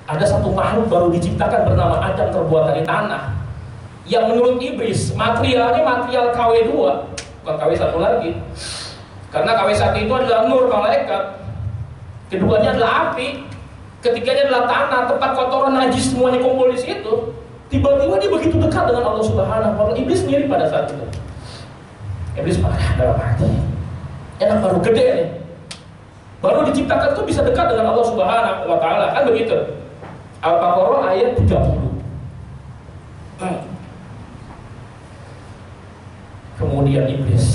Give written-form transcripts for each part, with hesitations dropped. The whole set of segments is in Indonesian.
Ada satu makhluk baru diciptakan bernama Adam, terbuat dari tanah, yang menurut iblis materialnya material KW2, bukan KW1 lagi. Karena KW1 itu adalah nur malaikat, keduanya adalah api, ketiganya adalah tanah, tempat kotoran najis semuanya kumpul di situ. Tiba-tiba dia begitu dekat dengan Allah Subhanahu wa Ta'ala. Iblis sendiri pada saat itu. Iblis marah dalam hati. Enak baru gede nih. Baru diciptakan tuh bisa dekat dengan Allah Subhanahu wa Ta'ala, kan begitu. Al-Baqarah ayat 30. Kemudian iblis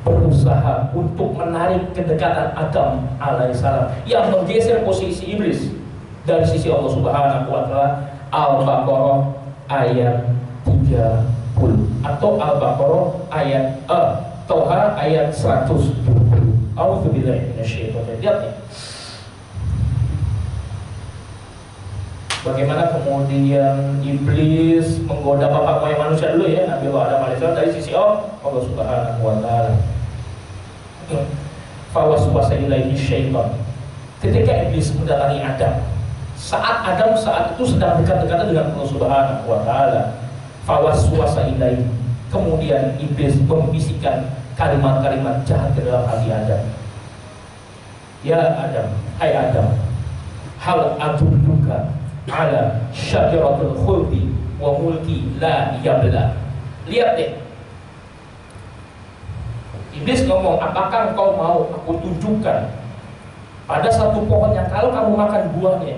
berusaha untuk menarik kedekatan Adam alaihissalam, yang menggeser posisi iblis dari sisi Allah Subhanahu wa Ta'ala. Al-Baqarah ayat 30 atau Al-Baqarah ayat Toha ayat 120. A'udzubillahi minasyaitonir rajim. Bagaimana kemudian iblis menggoda bapak moyang manusia dulu ya, Nabi Adam alaihissalam, dari sisi Allah Subhanahu wa Ta'ala. Fawaswasa ilaihi syaitan. Ketika iblis mendatangi Adam, saat itu sedang dekat-dekatan dengan Allah Subhanahu wa Ta'ala, fawaswasa ilaihi, kemudian iblis membisikkan kalimat-kalimat jahat ke dalam hati Adam. Ya Adam, hai Adam, hal adulluka ala syajaratul khuldi wa mulki la yabla. Lihat deh, iblis ngomong, apakah engkau mau aku tunjukkan pada satu pohon yang kalau kamu makan buahnya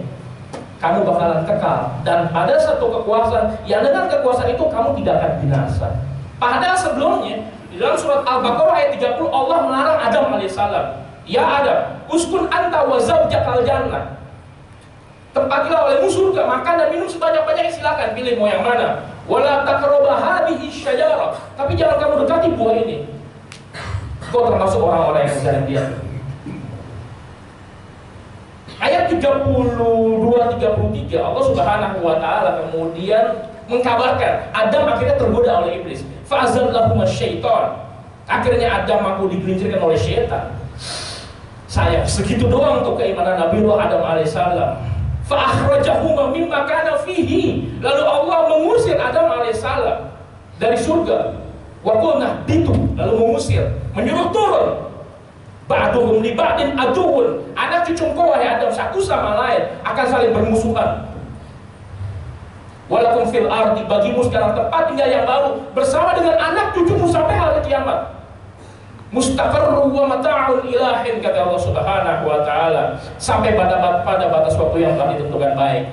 kamu bakalan kekal, dan pada satu kekuasaan yang dengan kekuasaan itu kamu tidak akan binasa. Padahal sebelumnya di dalam surat Al-Baqarah ayat 30 Allah melarang Adam alaihissalam, ya Adam, uskun anta wa zawjakal jannah, tempatilah olehmu surga, makan dan minum sebanyak-banyaknya, silakan pilih mau yang mana. Wala taqrabu hadhihi syajarah, tapi jangan kamu dekati buah ini. Kau termasuk orang-orang yang mencari dia. Ayat 32-33 Allah Subhanahu wa Ta'ala kemudian mengkabarkan Adam akhirnya tergoda oleh iblis. Fa'azallahuma syaitan. Akhirnya Adam aku digelincirkan oleh syaitan. Sayang, segitu doang untuk keimanan Nabi Adam alaihissalam. Fa'akhrajahuma mimma kana fihi. Lalu Allah mengusir Adam alaihissalam dari surga. Wa qulna bitu, lalu mengusir, menyuruh turun. Ba'duhum li ba'din aduwwun. Anak cucu engkau wahai Adam satu sama lain akan saling bermusuhan. Walakum fil ardi, bagimu sekarang tempat tinggal yang baru bersama dengan anak cucumu sampai hari kiamat. Mustaqarru wa mata'un ilahin, kata Allah Subhanahu wa Ta'ala, sampai pada batas waktu yang telah ditentukan baik.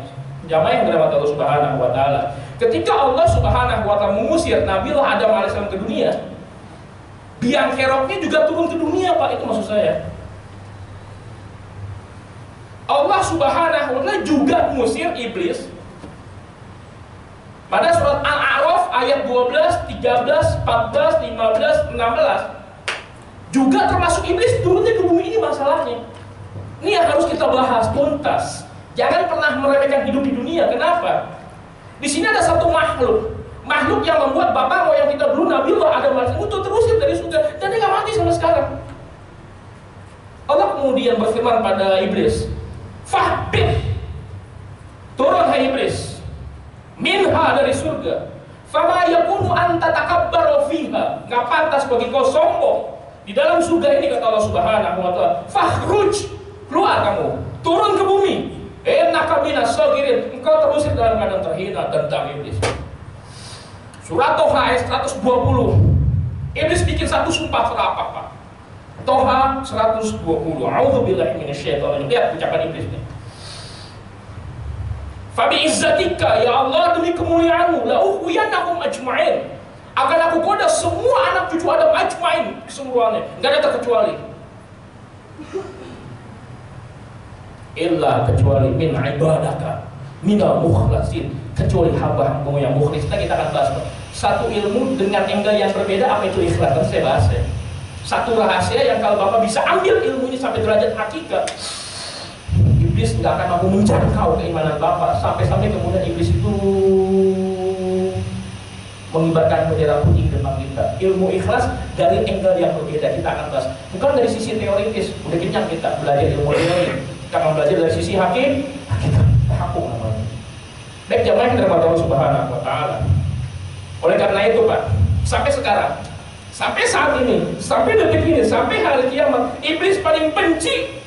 Jamaah yang dirahmati Allah Subhanahu wa Ta'ala, ketika Allah Subhanahu wa Ta'ala mengusir Nabi Adam alaihissalam ke dunia, biang keroknya juga turun ke dunia, Pak. Itu maksud saya. Allah Subhanahu wa Ta'ala juga mengusir iblis. Pada surat Al-A'raf ayat 12, 13, 14, 15, 16 juga termasuk iblis turunnya ke bumi. Ini masalahnya. Ini yang harus kita bahas tuntas. Jangan pernah meremehkan hidup di dunia. Kenapa? Di sini ada satu makhluk yang membuat bapak moyang kita dulu Nabi Adam untuk terusir dari surga, dan dia nggak mati sampai sekarang. Allah kemudian berfirman pada iblis, fahbit, turun hai iblis, minha, dari surga, fama yakunu anta takabbaru fiha, nggak pantas bagi kau sombong di dalam surga ini, kata Allah Subhanahu wa Ta'ala. Fakhruj, keluar kamu, turun ke bumi, innaka minas sagirin, engkau terusir dalam keadaan terhina tentang iblis. Surat Toha ayat 120. Iblis bikin satu sumpah serapah, Pak. Toha 120. A'udzubillahi minasyaitonir rajim. Lihat ucapan iblis ini. Fabi izzatika, ya Allah, demi kemuliaanmu, la ughwiyannahum ajma'in, akan aku goda semua anak cucu Adam ajma'in, keseluruhannya, enggak ada terkecuali. Illa, kecuali min ibadaka minal mukhlasin, kecuali hamba-hambamu yang mukhlis. Kita akan bahas satu ilmu dengan angle yang berbeda. Apa itu ikhlas? Nanti saya bahas ya. Satu rahasia yang kalau Bapak bisa ambil ilmu ini sampai derajat hakikat, iblis nggak akan mampu menjangkau keimanan Bapak. Sampai-sampai kemudian iblis itu mengibarkan bendera putih di depan kita. Ilmu ikhlas dari angle yang berbeda kita akan bahas. Bukan dari sisi teoritis, udah kenyang kita belajar ilmu teori. Karena belajar dari sisi hakim namanya. Baik jamaah yang dirahmati Allah Subhanahu wa taala. Oleh karena itu, Pak, sampai sekarang, sampai saat ini, sampai detik ini, sampai hari kiamat, iblis paling benci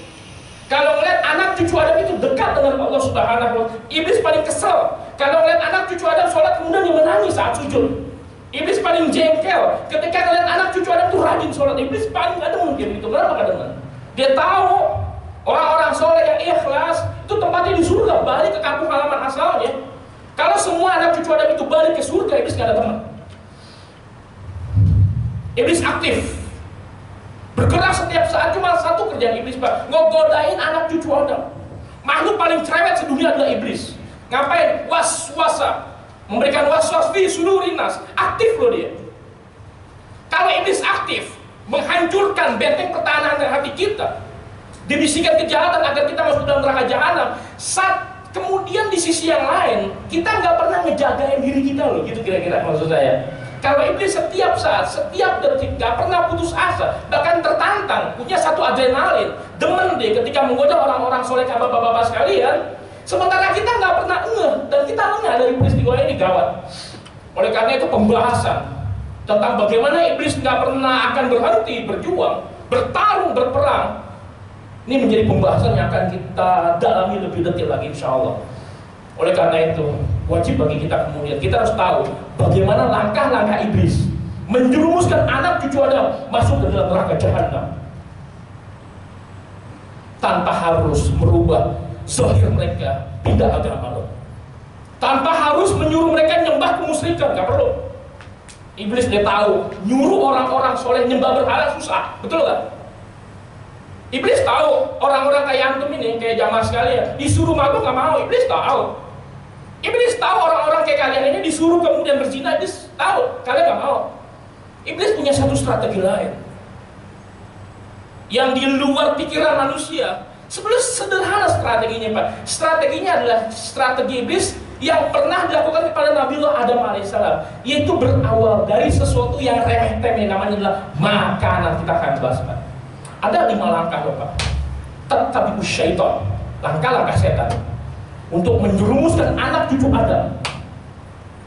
kalau melihat anak cucu Adam itu dekat dengan Allah Subhanahu wa taala. Iblis paling kesel kalau melihat anak cucu Adam sholat kemudian dia menangis saat sujud. Iblis paling jengkel ketika melihat anak cucu Adam itu rajin sholat. Iblis paling gak demen kayak gitu. Kenapa gak demen? Dia tahu orang-orang soleh yang ikhlas itu tempatnya di surga, balik ke kampung halaman asalnya. Kalau semua anak cucu Adam itu balik ke surga, iblis gak ada teman. Iblis aktif, bergerak setiap saat. Cuma satu kerjaan iblis, Pak, ngegodain anak cucu Adam. Makhluk paling cerewet sedunia adalah iblis. Ngapain? Was-wasa, memberikan was-was fi sudurinas. Aktif loh dia. Kalau iblis aktif, menghancurkan benteng pertahanan hati kita, dibisikkan kejahatan agar kita masuk dalam neraka jahanam. Kemudian di sisi yang lain, kita nggak pernah ngejagain diri kita loh, gitu kira-kira maksud saya. Kalau iblis setiap saat, setiap detik, nggak pernah putus asa, bahkan tertantang, punya satu adrenalin, demen deh ketika menggoda orang-orang soleh kayak bapak-bapak sekalian. Sementara kita nggak pernah ngeh, dan kita lengah dari peristiwa ini, gawat. Oleh karena itu pembahasan tentang bagaimana iblis nggak pernah akan berhenti berjuang, bertarung, berperang, ini menjadi pembahasan yang akan kita dalami lebih detail lagi insya Allah. Oleh karena itu wajib bagi kita kemudian kita harus tahu bagaimana langkah-langkah iblis menjerumuskan anak cucu Adam masuk ke dalam neraka jahanam tanpa harus merubah zahir mereka pindah agama loh. Tanpa harus menyuruh mereka nyembah kemusyrikan, nggak perlu. Iblis dia tahu nyuruh orang-orang soleh nyembah berhala susah, betul nggak? Iblis tahu orang-orang kayak antum ini, kayak jamaah sekalian, disuruh mabuk nggak mau. Iblis tahu. Iblis tahu orang-orang kayak kalian ini disuruh kemudian berzina. Iblis tahu kalian nggak mau. Iblis punya satu strategi lain yang di luar pikiran manusia. Sebenarnya sederhana strateginya, Pak. Strateginya adalah strategi iblis yang pernah dilakukan kepada Nabiullah Adam alaihissalam, yaitu berawal dari sesuatu yang remeh-temeh, namanya adalah makanan. Kita akan bahas, Pak. Ada 5 langkah loh, Pak. Tattabi'us syaitan, langkah-langkah setan untuk menjerumuskan anak cucu Adam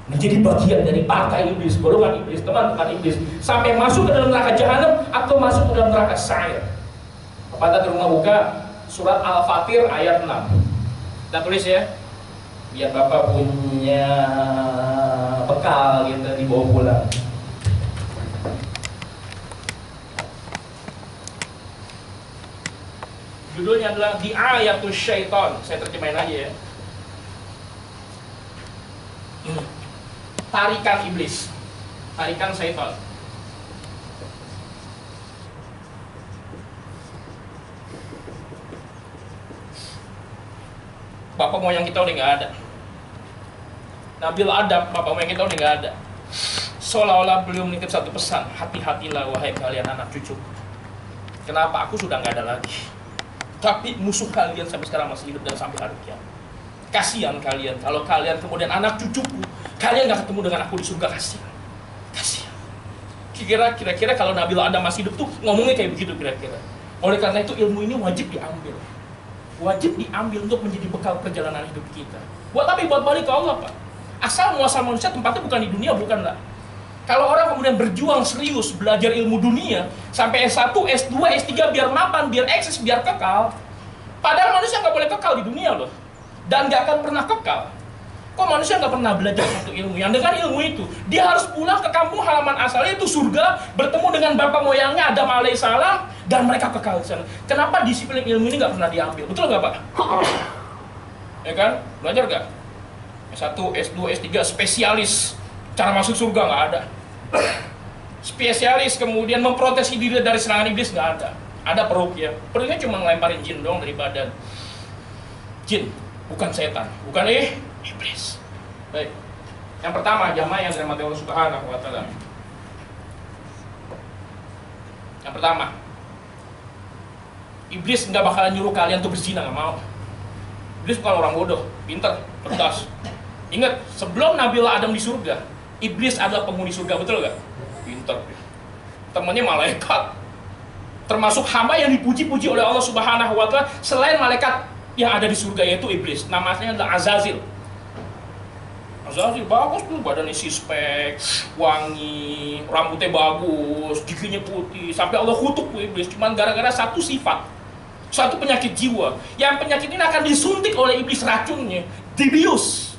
menjadi bagian dari partai iblis, golongan iblis, teman-teman iblis, sampai masuk ke dalam neraka jahanam atau masuk ke dalam neraka sa'ir. Kepada di rumah buka surat Al-Fatir ayat 6. Kita tulis ya, biar Bapak punya bekal gitu dibawa pulang. Judulnya adalah Di'ayatus Syaitan. Saya terjemahin aja ya. Tarikan iblis, tarikan syaitan. Bapak moyang kita udah nggak ada. Nabil Adam, bapak moyang kita udah nggak ada. Seolah-olah beliau menitip satu pesan, hati-hatilah wahai kalian anak cucu. Kenapa? Aku sudah nggak ada lagi. Tapi musuh kalian sampai sekarang masih hidup dan sampai hari kiamat. Kasihan kalian kalau kalian kemudian anak cucuku, kalian gak ketemu dengan aku di surga. Kasihan. Kira-kira kalau Nabi Adam masih hidup tuh ngomongnya kayak begitu kira-kira. Oleh karena itu ilmu ini wajib diambil. Wajib diambil untuk menjadi bekal perjalanan hidup kita. Buat apa? Buat balik ke Allah, Pak. Asal muasal manusia tempatnya bukan di dunia, bukan lah. Kalau orang kemudian berjuang serius belajar ilmu dunia sampai S1, S2, S3 biar mapan, biar eksis, biar kekal. Padahal manusia nggak boleh kekal di dunia loh, dan nggak akan pernah kekal. Kok manusia nggak pernah belajar satu ilmu? Yang dengan ilmu itu dia harus pulang ke kampung halaman asalnya itu surga, bertemu dengan bapak moyangnya Adam alaihissalam, dan mereka kekal di sana. Kenapa disiplin ilmu ini nggak pernah diambil? Betul nggak, Pak? Ya kan? Belajar nggak? S1, S2, S3 spesialis cara masuk surga nggak ada. Spesialis kemudian memproteksi diri dari serangan iblis nggak ada. Ada peruqyah. Peruqyah cuma ngelemparin jin doang dari badan. Jin, bukan setan, bukan iblis. Baik. Yang pertama, jamaah yang dirahmati Allah Subhanahu wa taala. Yang pertama, iblis nggak bakalan nyuruh kalian untuk berzina, nggak mau. Iblis bukan orang bodoh, pintar, cerdas. Ingat, sebelum Nabiullah Adam di surga, iblis adalah penghuni surga, betul nggak? Pintar. Temannya malaikat. Termasuk hamba yang dipuji-puji oleh Allah Subhanahu wa Ta'ala selain malaikat yang ada di surga, yaitu iblis. Namanya adalah Azazil. Azazil bagus tuh, badannya sispek, wangi, rambutnya bagus, giginya putih, sampai Allah kutuk tuh iblis. Cuman gara-gara satu sifat, satu penyakit jiwa. Yang penyakit ini akan disuntik oleh iblis racunnya, dibius,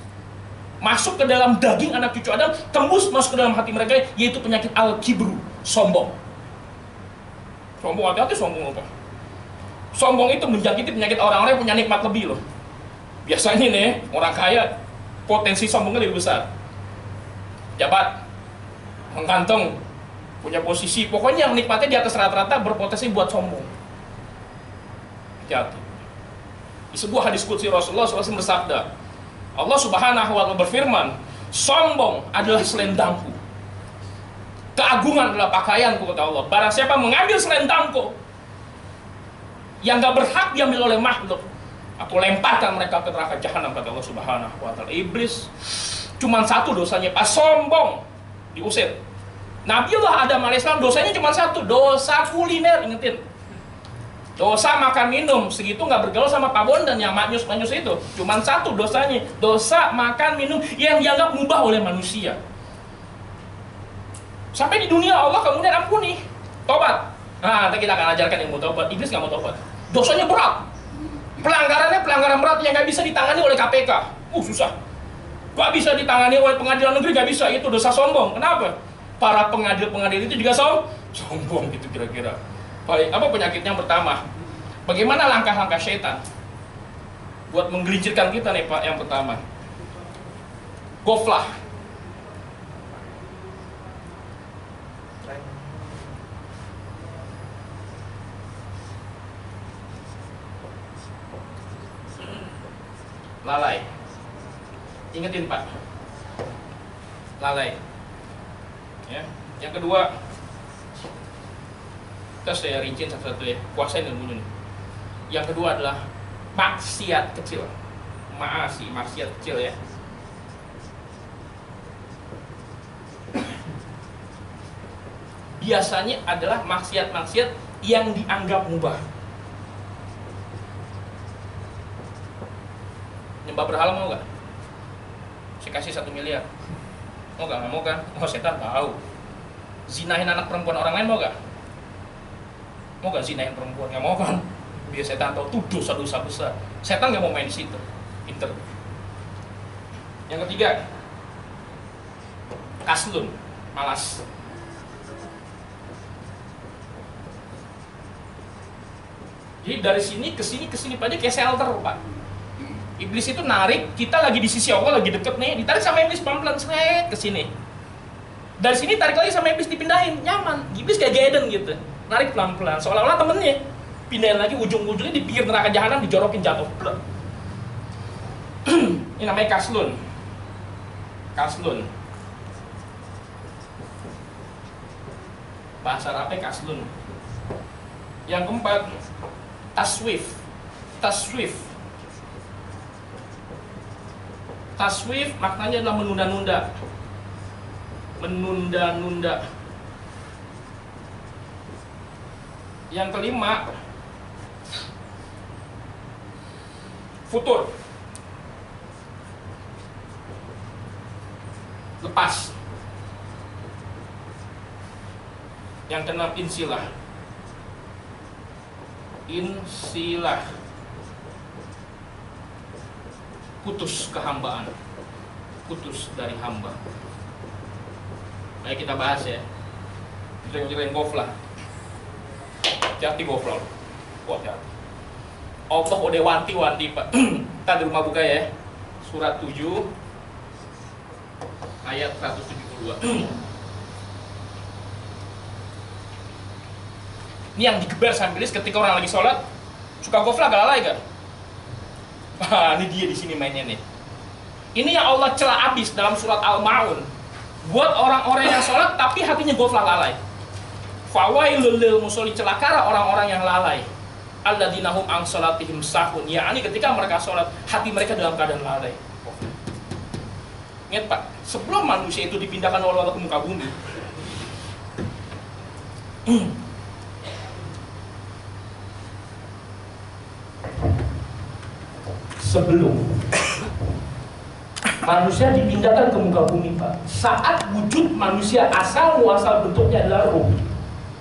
masuk ke dalam daging anak cucu Adam, tembus masuk ke dalam hati mereka, yaitu penyakit al-kibru, sombong. Sombong, hati-hati sombong apa? Sombong itu menjangkiti penyakit orang-orang yang punya nikmat lebih loh. Biasanya nih, orang kaya potensi sombongnya lebih besar. Jabat, menggantung, punya posisi, pokoknya yang nikmatnya di atas rata-rata berpotensi buat sombong. Hati-hati. Di sebuah hadis qudsi Rasulullah SAW bersabda, Allah Subhanahu wa Ta'ala berfirman, sombong adalah selendangku, keagungan adalah pakaianku, kata Allah. Barang siapa mengambil selendangku yang gak berhak diambil oleh makhluk, aku lemparkan mereka ke neraka jahanam, kata Allah Subhanahu wa Ta'ala. Iblis cuma satu dosanya, pas sombong diusir. Nabiullah Adam alaihissalam dosanya cuma satu, dosa kuliner, ingetin. Dosa makan minum, segitu nggak bergaul sama Pak Bondan yang manyus-manyus itu. Cuma satu dosanya, dosa makan minum yang dianggap mubah oleh manusia. Sampai di dunia Allah kemudian ampuni, tobat. Nah, nanti kita akan ajarkan ilmu tobat. Iblis nggak mau tobat, dosanya berat. Pelanggarannya pelanggaran berat yang nggak bisa ditangani oleh KPK. Susah. Nggak bisa ditangani oleh pengadilan negeri, nggak bisa. Itu dosa sombong. Kenapa? Para pengadil-pengadil itu juga sombong gitu kira-kira. Baik, apa penyakitnya yang pertama? Bagaimana langkah-langkah syaitan buat menggelincirkan kita nih Pak? Yang pertama, goflah. Lalai. Ingetin Pak, lalai. Ya. Yang kedua, kita saya rinciin satu-satu ya, kuasain ilmunya nih. Yang kedua adalah maksiat kecil. Maksiat kecil ya. Biasanya adalah maksiat-maksiat yang dianggap mubah. Nyembah berhala mau gak? Saya kasih 1 miliar. Mau gak? Nggak mau kan? Oh, setan tahu. Zinahin anak perempuan orang lain mau gak? Mau gak zinahin perempuan? Nggak mau kan? Biar setan tahu tuh dosa-dosa besar. Setan nggak mau main di situ. Pinter. Yang ketiga, kaslun, malas. Jadi dari sini ke sini aja kayak shelter Pak. Iblis itu narik, kita lagi di sisi Allah, lagi deket nih, ditarik sama iblis pelan-pelan seret ke sini. Dari sini tarik lagi sama iblis, dipindahin, nyaman. Iblis kayak Gaiden gitu, narik pelan-pelan, seolah-olah temennya. Pindahin lagi, ujung-ujungnya di pinggir neraka jahanam, dijorokin jatuh. Ini namanya kaslun. Kaslun. Bahasa Arabnya kaslun. Yang keempat, taswif. Taswif. Taswif maknanya adalah menunda-nunda. Menunda-nunda. Yang kelima, futur. Lepas. Yang keenam, insilah. Insilah. Putus kehambaan. Putus dari hamba. Ayo kita bahas ya. Kita goflah. Hati-hati goflah. Wah, hati. Allah udah wanti-wanti Pak. Kita di rumah buka ya. Surat 7 ayat 172. Ini yang digeber sama iblis ketika orang lagi sholat, suka goflah, gak lalai gak? Ini dia di sini mainnya nih. Ini yang Allah cela abis dalam surat Al-Ma'un. Buat orang-orang yang sholat tapi hatinya goflah, lalai. Fawailul lil musholli, celakara orang-orang yang lalai. Alladzina hum an sholatihim sahun. Yakni ketika mereka sholat, hati mereka dalam keadaan lalai. Ingat Pak, sebelum manusia itu dipindahkan oleh Allah ke muka bumi, sebelum manusia dipindahkan ke muka bumi, Pak. Saat wujud manusia asal muasal bentuknya adalah roh.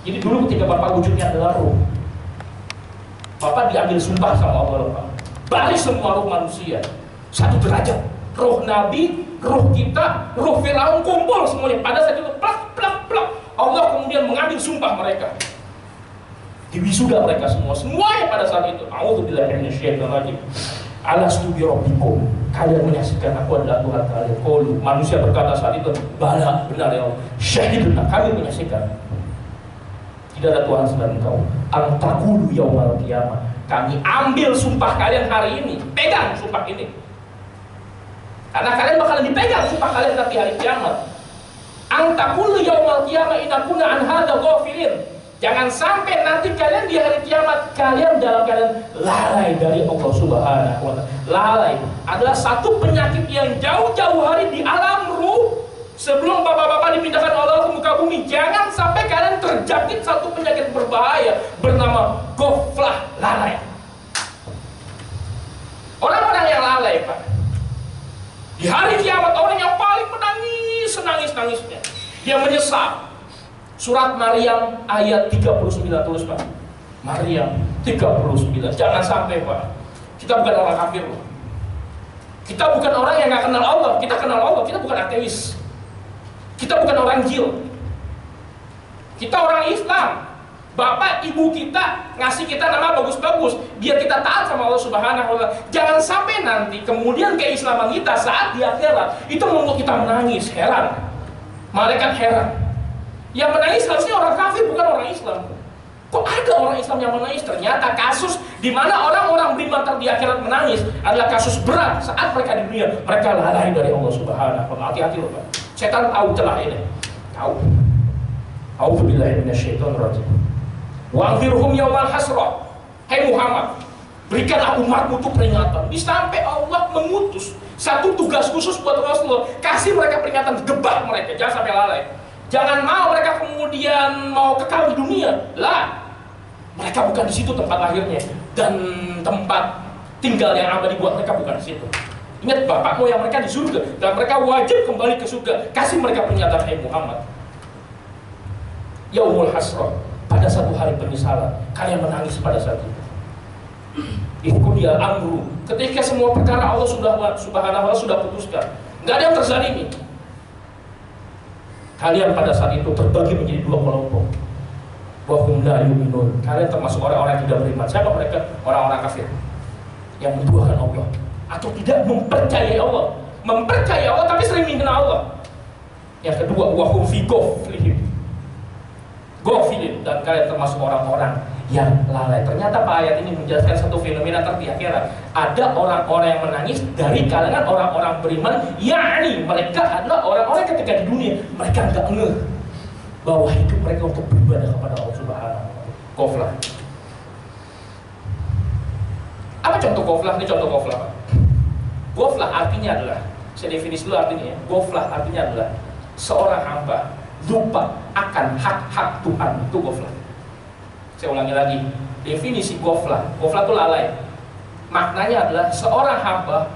Jadi dulu ketika Bapak wujudnya adalah roh, Bapak diambil sumpah sama Allah, Pak. Balik semua roh manusia satu derajat. Roh Nabi, roh kita, roh Firaun kumpul semuanya. Pada saat itu plak plak plak, Allah kemudian mengambil sumpah mereka. Diwisuda mereka semuanya pada saat itu. A'udzubillahi minasyaitonir rajim. Alastu bi rabbikum. Kalian menyaksikan aku adalah Tuhan kalian. Qalu, manusia berkata saat itu, bala, benar ya Allah. Syahiduna, kami menyaksikan. Tidak ada Tuhan selain Engkau. Am taqulu yaumal qiyamah. Kami ambil sumpah kalian hari ini. Pegang sumpah ini. Karena kalian bakalan dipegang sumpah kalian nanti hari kiamat. Am taqulu yaumal qiyamah inna kunna an hadza ghafilin. Jangan sampai nanti kalian di hari kiamat kalian dalam keadaan lalai dari Allah Subhanahu wa Ta'ala. Lalai adalah satu penyakit yang jauh-jauh hari di alam ruh. Sebelum bapak-bapak dipindahkan Allah ke muka bumi, jangan sampai kalian terjangkit satu penyakit berbahaya bernama ghaflah, lalai. Orang-orang yang lalai, Pak, di hari kiamat orang yang paling menangis, senangis-nangisnya, dia menyesal. Surat Maryam ayat 39 tulis, Pak. Maryam 39. Jangan sampai, Pak. Kita bukan orang kafir, loh. Kita bukan orang yang gak kenal Allah. Kita kenal Allah. Kita bukan ateis. Kita bukan orang jil. Kita orang Islam. Bapak ibu kita ngasih kita nama bagus-bagus biar kita taat sama Allah Subhanahu wa Ta'ala. Jangan sampai nanti kemudian keislaman kita saat di akhirat itu membuat kita menangis, heran. Malaikat heran. Yang menangis harusnya orang kafir, bukan orang Islam. Kok ada orang Islam yang menangis? Ternyata kasus di mana orang-orang beriman di akhirat menangis adalah kasus berat saat mereka di dunia. Mereka lalai dari Allah Subhanahu wa Ta'ala. Hati-hati loh, Pak. Setan tahu celah ini. Tahu. A'udzubillahi minasyaitonir rajim. Wa'anzirhum yaumal hasrah. Hai Muhammad, berikanlah umatmu itu peringatan. Sampai Allah mengutus satu tugas khusus buat Rasulullah. Kasih mereka peringatan, gebak mereka. Jangan sampai lalai. Jangan mau mereka kemudian mau kekal di dunia. Lah, mereka bukan di situ tempat lahirnya dan tempat tinggal yang abadi buat mereka bukan di situ. Ingat bapakmu yang mereka di surga dan mereka wajib kembali ke surga. Kasih mereka peringatan, hai Muhammad. Yaumul hasrah, pada satu hari penyesalan. Kalian menangis pada saat itu. Ikhudiyal amru, ketika semua perkara Allah Subhanahu wa Ta'ala sudah putuskan, nggak ada yang terzalimi. Kalian pada saat itu terbagi menjadi dua kelompok. Wahum la yu'minun. Kalian termasuk orang-orang yang tidak beriman. Siapa mereka? Orang-orang kafir yang menduakan Allah atau tidak mempercayai Allah. Mempercayai Allah tapi sering menghina Allah. Yang kedua, wahum fi ghaflihim. Ghafilin, dan kalian termasuk orang-orang yang lalai. Ternyata Pak ayat ini menjelaskan satu fenomena di akhirat. Ada orang-orang yang menangis dari kalangan orang-orang beriman, yakni mereka adalah orang-orang ketika di dunia mereka nggak ngeh bahwa hidup mereka untuk beribadah kepada Allah Subhanahu wa Ta'ala. Ghaflah. Apa contoh ghaflah? Ini contoh ghaflah, Pak. Ghaflah artinya adalah, saya definisi dulu artinya ya. Ghaflah artinya adalah seorang hamba lupa akan hak-hak Tuhan. Itu ghaflah. Saya ulangi lagi, definisi ghaflah. Ghaflah itu lalai. Maknanya adalah seorang hamba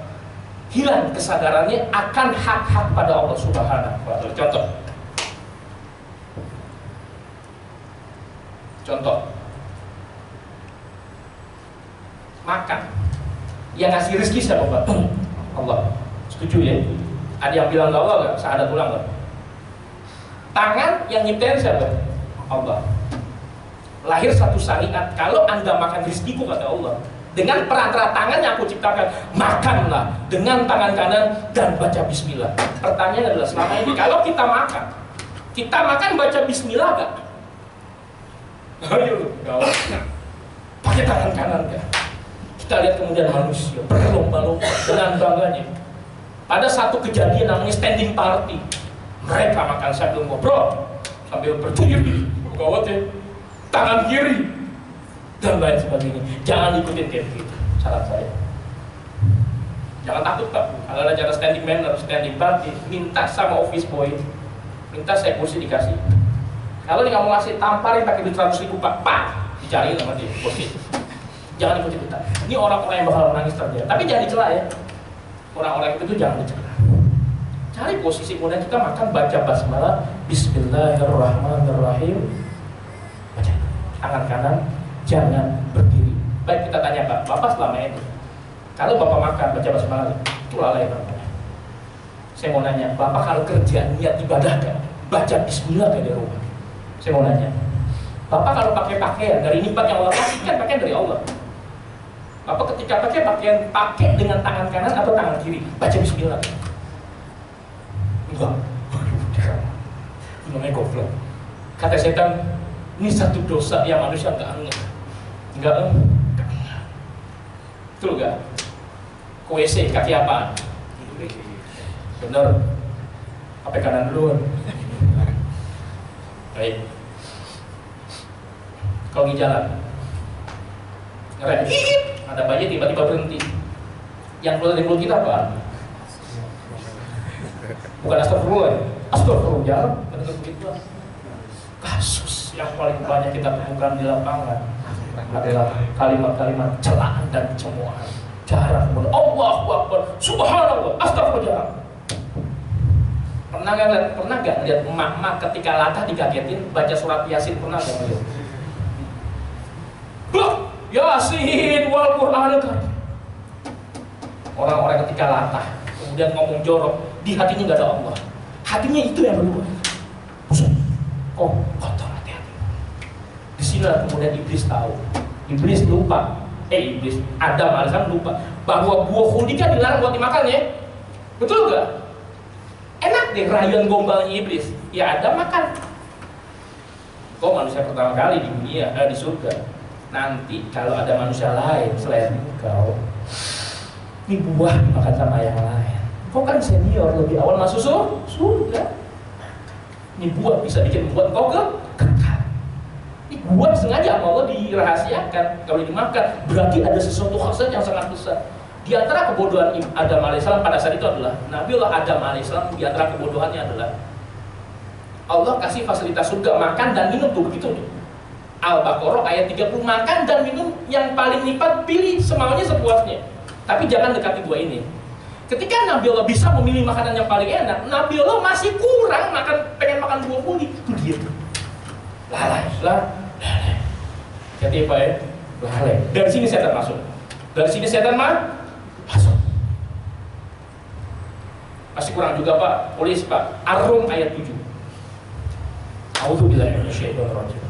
hilang kesadarannya akan hak-hak pada Allah Subhanahu wa Ta'ala. Contoh. Makan. Yang ngasih rezeki siapa, Pak? Allah. Setuju ya? Ada yang bilang Allah nggak? Saya ada tulang nggak? Tangan yang nyiptain siapa? Allah. Lahir satu syariat, kalau Anda makan rezekiku kata Allah, dengan perantara tangan yang aku ciptakan, makanlah dengan tangan kanan dan baca bismillah. Pertanyaan adalah selama ini kalau kita makan baca bismillah gak? Ayo, gawat. Pakai tangan kanan kan? Kita lihat kemudian manusia berlomba-lomba dengan bangganya. Ada satu kejadian namanya standing party. Mereka makan sambil ngobrol, sambil berdiri, gawat ya. Tangan kiri dan lain sebagainya. Jangan ikutin kayak gitu, saran saya. Jangan takut, Pak. Kalau ada cara standing manner, standing party, minta sama office boy, minta saya kursi dikasih. Kalau dia nggak mau ngasih, tamparin pakai duit 100.000, Pak, dicariin sama dia kursi. Jangan ikut-ikutan. Ini orang-orang yang bakal menangis terjadi. Tapi jangan dicela ya. Orang-orang itu jangan dicela. Cari posisi kemudian kita makan, baca basmalah, Bismillahirrahmanirrahim. Baca. Tangan kanan, jangan berdiri. Baik, kita tanya Bapak selama ini, kalau Bapak makan, baca basmalah, itu lalai Bapak. Saya mau nanya, Bapak kalau kerja, niat ibadah kan? Baca bismillah kayak di rumah. Saya mau nanya, Bapak kalau pakai pakaian, dari nikmat yang Allah kasih kan pakaian dari Allah. Bapak ketika pakai pakaian, pakai dengan tangan kanan atau tangan kiri, baca bismillah. Enggak. Itu namanya goblok. Kata setan, ini satu dosa yang manusia enggak. Betul enggak? Ke WC, kaki apaan? Bener. Apa kanan dulu? Baik. Kalau di jalan, ngerem, ada bayi tiba-tiba berhenti. Yang keluar dari mulut kita apa? Bukan astagfirullah, astagfirullah. Benar begitu. Kasus yang paling banyak kita temukan di lapangan adalah kalimat-kalimat celaan dan cemoohan. Jarang kemudian Allahu Akbar, Subhanallah, astagfirullah. Pernah nggak lihat emak-emak ketika latah dikagetin baca surat Yasin? Pernah nggak lihat? Yasin wal Qur'an. Orang-orang ketika latah kemudian ngomong jorok, di hatinya nggak ada Allah. Hatinya itu yang berubah. Oh, kotor hati-hati. Di sini kemudian iblis tahu. Iblis lupa. Adam AS lupa bahwa buah khuldi kan dilarang buat dimakan ya. Betul nggak? Enak deh rayuan gombalnya iblis. Ya Adam makan. Kau manusia pertama kali di dunia, di surga. Nanti kalau ada manusia lain selain engkau, ini buah dimakan sama yang lain. Kau kan senior, lebih awal masuk surga. Ini buah bisa bikin buat kau kekal. Ini buah sengaja sama Allah dirahasiakan, kalau dimakan berarti ada sesuatu khasat yang sangat besar. Di antara kebodohan Adam alaihissalam pada saat itu adalah Nabiullah Adam alaihissalam, di antara kebodohannya adalah Allah kasih fasilitas surga makan dan minum tuh begitu tuh. Al-Baqarah ayat 30, makan dan minum yang paling nikmat pilih semaunya sepuasnya. Tapi jangan dekati dua ini. Ketika Nabiullah bisa memilih makanan yang paling enak, Nabiullah masih kurang pengen makan buah khuldi. Itu dia tuh. Lalai. Jadi apa ya? Lalai. Dari sini setan masuk. Masuk. Masih kurang juga Pak. Polis Pak. Ar-Rum ayat 7. A'udzubillahi minasyaitonir rajim.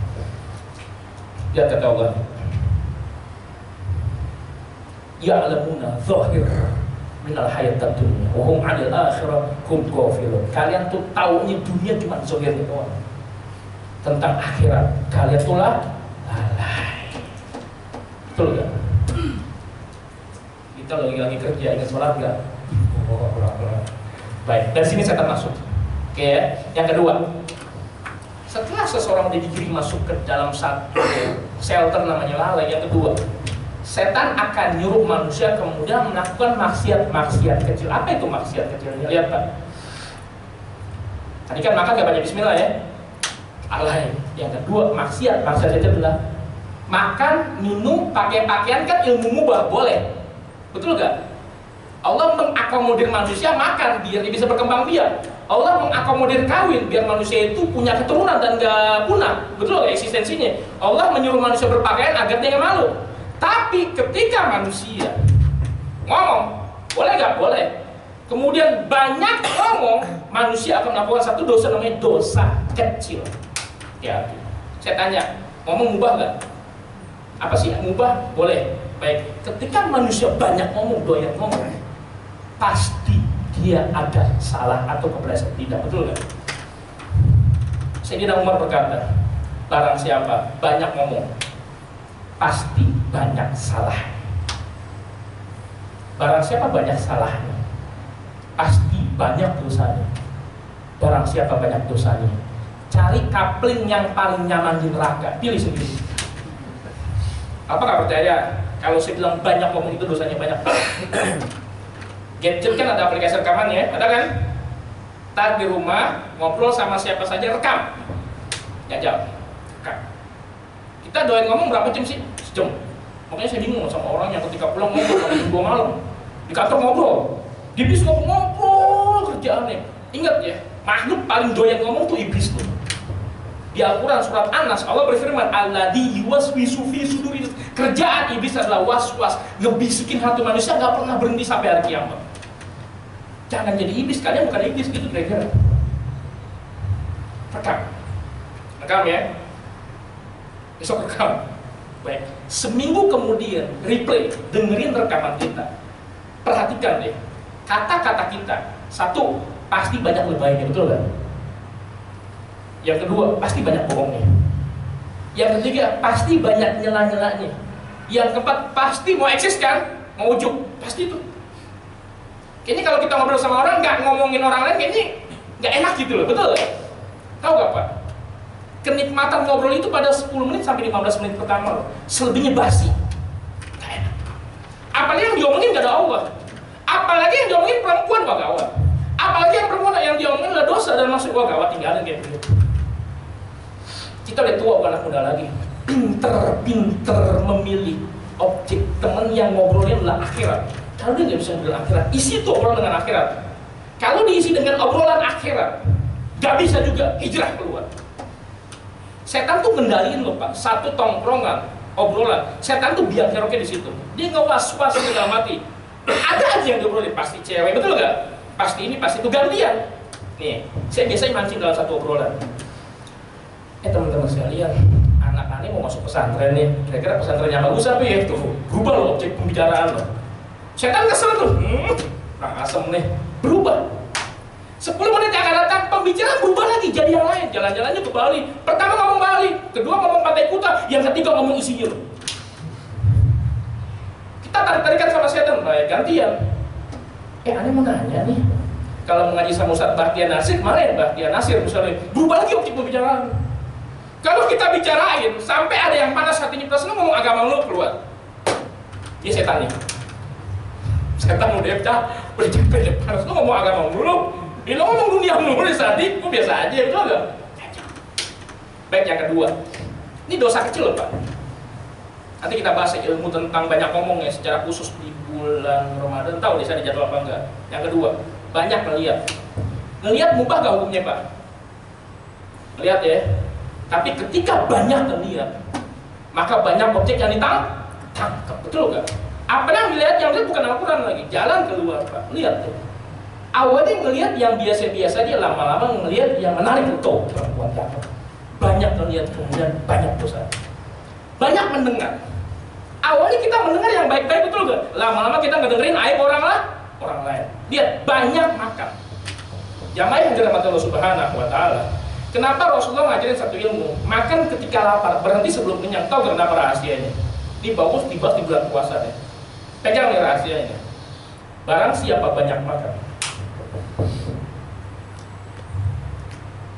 Dia kata Allah, ya'lamuna zahir minal hayatid dunya wa hum 'anil akhirah hum ghafilun. Kalian tuh taunya dunia cuma zahirnya doang. Tentang akhirat kalian tuh lalai. Betul enggak? Kita lagi kerja, ingat sholat enggak? Baik, dari sini setan masuk. Oke ya. Yang kedua, setelah seseorang digiring masuk ke dalam satu shelter namanya lalai, yang kedua, setan akan nyuruh manusia kemudian melakukan maksiat kecil. Apa itu maksiat kecilnya? Lihat Pak. Tadi kan makan gak baca bismillah ya. Lalai. Yang kedua, maksiat kecil adalah makan, minum, pakai pakaian kan ilmu mubah boleh. Betul gak? Allah mengakomodir manusia makan biar dia bisa berkembang biak. Allah mengakomodir kawin biar manusia itu punya keturunan dan gak punah. Betul gak eksistensinya? Allah menyuruh manusia berpakaian agar dia gak malu. Tapi ketika manusia ngomong, boleh gak? Boleh. Kemudian banyak ngomong, manusia akan melakukan satu dosa namanya dosa kecil. Ya, saya tanya, ngomong mubah gak? Apa sih mubah? Boleh. Baik, ketika manusia banyak ngomong, doyan ngomong, pasti dia ada salah atau kepleset, tidak, betul nggak? Sayyidina Umar berkata, barang siapa banyak ngomong, pasti banyak salah. Barang siapa banyak salahnya, pasti banyak dosanya. Barang siapa banyak dosanya, cari kapling yang paling nyaman di neraka, pilih sendiri. Apa nggak percaya? Kalau saya bilang banyak ngomong itu dosanya banyak. Gadget kan ada aplikasi rekamannya, ada kan? Tar di rumah ngobrol sama siapa saja rekam. Ya jawab. Rekam. Kita doain ngomong berapa jam sih? Sejam. Makanya saya bingung sama orang yang ketika pulang ngobrol sampai jam 2 malam. Di kantor ngobrol, di bis ngobrol kerjaannya. Ingat ya, makhluk paling doyan ngomong tuh iblis tuh. Di Al-Quran surat An-Nas Allah berfirman, alladzi yuwaswisu fi sudurin. Kerjaan iblis adalah was-was, ngebisikin hati manusia, nggak pernah berhenti sampai hari kiamat. Jangan jadi iblis, kalian bukan iblis gitu kira-kira. Rekam ya. Besok rekam. Baik, seminggu kemudian replay, dengerin rekaman kita. Perhatikan deh, kata-kata kita. Satu, pasti banyak lebaynya, betul nggak? Yang kedua, pasti banyak bohongnya. Yang ketiga, pasti banyak nyela-nyelanya. Yang keempat, pasti mau eksis kan? Mau ujuk, pasti itu. Kayaknya kalau kita ngobrol sama orang, nggak ngomongin orang lain, kayaknya nggak enak gitu loh, betul nggak? Tahu nggak Pak? Kenikmatan ngobrol itu pada 10 menit sampai 15 menit pertama loh. Selebihnya basi. Nggak enak. Apalagi yang diomongin nggak ada Allah. Apalagi yang diomongin perempuan, wah gawat. Apalagi yang perempuan yang diomongin adalah dosa dan masuk, wah gawat, tinggalin kayak begitu. Kita udah tua, bukan anak muda lagi. Pinter memilih objek teman yang ngobrolnya adalah akhirat. Kalau dia nggak bisa ngobrol akhirat, isi tuh obrolan dengan akhirat. Kalau diisi dengan obrolan akhirat, nggak bisa juga hijrah keluar. Setan tuh ngendaliin loh Pak, satu tongkrongan obrolan. Setan tuh biang keroknya di situ. Dia ngewas-was segala mati. Ada aja yang diobrolin, pasti cewek, betul nggak? Pasti ini, pasti itu, gantian. Nih, saya biasanya mancing dalam satu obrolan. Teman-teman sekalian, anak aneh mau masuk pesantren nih. Kira-kira pesantrennya bagus apa ya? Tuh, berubah loh objek pembicaraan loh. Setan kesel tuh, asem nih, berubah. 10 menit yang akan datang, pembicaraan berubah lagi, jadi yang lain. Jalan-jalannya ke Bali. Pertama ngomong Bali, kedua ngomong Pantai Kuta, yang ketiga ngomong isinya loh. Kita tarik-tarikan sama setan, baik, gantian. Aneh mau nanya nih, kalau mengaji sama Ustaz Bahtiar Nasir, mana ya Bahtiar Nasir misalnya, berubah lagi objek pembicaraan. Kalau kita bicarain, sampai ada yang panas hatinya, plus lu ngomong agama lu keluar. Dia setan nih. Setan udah berjepit panas, lu ngomong agama lu. Lu ngomong dunia lu, tadi, gua biasa aja, betul nggak? Baik, yang kedua, ini dosa kecil loh Pak. Nanti kita bahas ilmu tentang banyak ngomong ya, secara khusus di bulan Ramadan, tahu di sana jadwal apa enggak. Yang kedua, banyak ngeliat. Ngeliat mubah gak hukumnya Pak? Lihat ya. Tapi ketika banyak ngeliat, maka banyak objek yang ditangkap, betul nggak? Apa yang dilihat bukan Al-Quran lagi, jalan keluar Pak, lihat tuh. Awalnya ngelihat yang biasa-biasa, dia lama-lama ngelihat yang menarik tuh perempuan cakep. Banyak ngelihat, kemudian banyak dosa. Banyak mendengar. Awalnya kita mendengar yang baik-baik, betul nggak? Lama-lama kita ngedengerin aib orang lain. Lihat, banyak makan. Jamaah yang dirahmati Allah Subhanahu wa Ta'ala. Kenapa Rasulullah ngajarin satu ilmu? Makan ketika lapar, berhenti sebelum kenyang. Tahu kenapa rahasianya? Ini bagus dibahas di bulan puasa deh. Pegang nih rahasianya. Barang siapa banyak makan,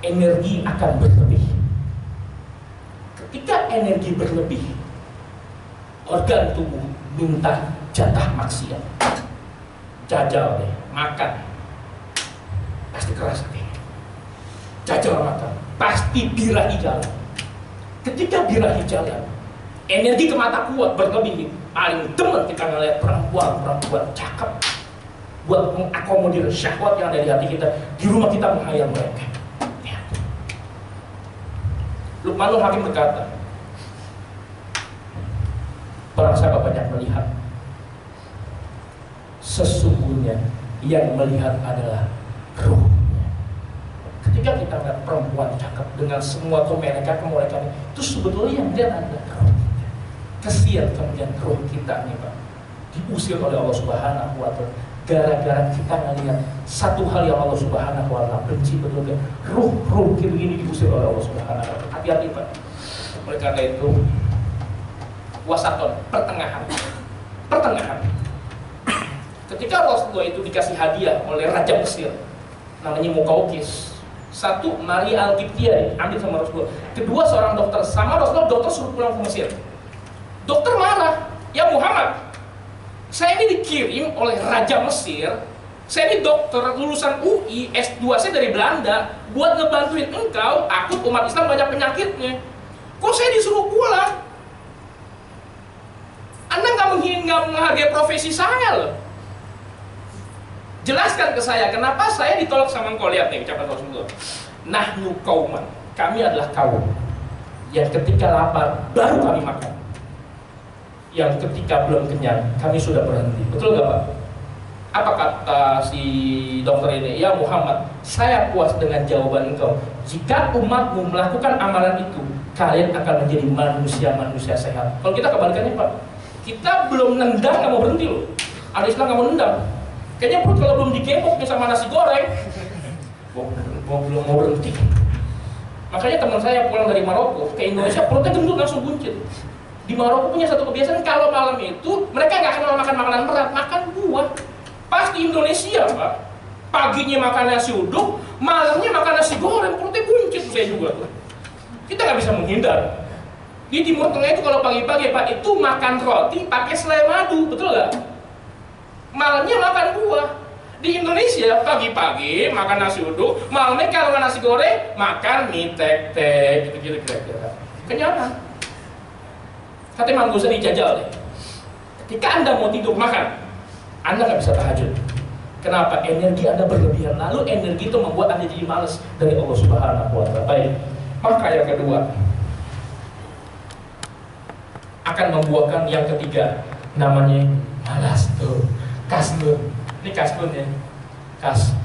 energi akan berlebih. Ketika energi berlebih, organ tubuh minta jatah maksiat. Jajal deh, makan. Pasti keras hati. Jajal makan, pasti birahi jalan. Ketika birahi jalan, energi ke mata kuat berlebih. Paling demen kita ngeliat perempuan cakep, buat mengakomodir syahwat yang ada di hati kita. Di rumah kita menghayal mereka. Luqmanul Hakim berkata, barang siapa banyak melihat, sesungguhnya yang melihat adalah ruh. Ketika kita melihat perempuan cakep dengan semua kemelekan itu sebetulnya yang dia adalah roh kita. Kesian kemudian roh kita nih Pak diusir oleh Allah Subhanahu wa Ta'ala gara-gara kita ngelihat satu hal yang Allah Subhanahu wa Ta'ala benci, betul kan? Ruh kita ini diusir oleh Allah Subhanahu wa Ta'ala. Hati-hati Pak. Oleh karena itu, wasaton, pertengahan. Ketika Rasulullah itu dikasih hadiah oleh Raja Mesir, namanya Mukaukis. Satu, Maria Al-Qibtiyah ambil sama Rasulullah. Kedua, seorang dokter. Sama Rasulullah, dokter suruh pulang ke Mesir. Dokter marah, ya Muhammad, saya ini dikirim oleh Raja Mesir. Saya ini dokter lulusan UI, S2 saya dari Belanda, buat ngebantuin engkau, akut umat Islam banyak penyakitnya. Kok saya disuruh pulang? nggak menghargai profesi saya loh. Jelaskan ke saya, kenapa saya ditolak sama engkau. Lihat nih ucapan Rasulullah. Nahnu qauman, kami adalah kaum yang ketika lapar baru kami makan, yang ketika belum kenyang kami sudah berhenti. Betul gak Pak? Apa kata si dokter ini? Ya Muhammad, saya puas dengan jawaban engkau. Jika umatmu melakukan amalan itu, kalian akan menjadi manusia-manusia sehat. Kalau kita kebalikannya Pak, kita belum nendang nggak mau berhenti loh. Ada Islam nggak mau nendang. Kayaknya perut kalau belum digembok sama nasi goreng, belum mau berhenti. Makanya teman saya pulang dari Maroko ke Indonesia, perutnya gendut langsung buncit. Di Maroko punya satu kebiasaan, kalau malam itu mereka nggak kenal makan makanan berat, makan buah. Pas di Indonesia Pak, paginya makan nasi uduk, malamnya makan nasi goreng, perutnya buncit. Saya juga tuh. Kita nggak bisa menghindar. Di Timur Tengah itu kalau pagi-pagi Pak, itu makan roti pakai selai madu, betul nggak? Malamnya makan buah. Di Indonesia pagi-pagi makan nasi uduk, malamnya kalau nggak nasi goreng makan mie tek-tek, gitu-gitu kira-kira. Kenyataan. Katanya memang gak usah dijajal deh. Ketika Anda mau tidur makan, Anda nggak bisa tahajud. Kenapa? Energi Anda berlebihan. Lalu energi itu membuat Anda jadi malas dari Allah Subhanahu wa Ta'ala. Baik. Maka yang kedua akan membuahkan yang ketiga, namanya malas tuh. Kaslun. Ini kaslun ya. Kaslun.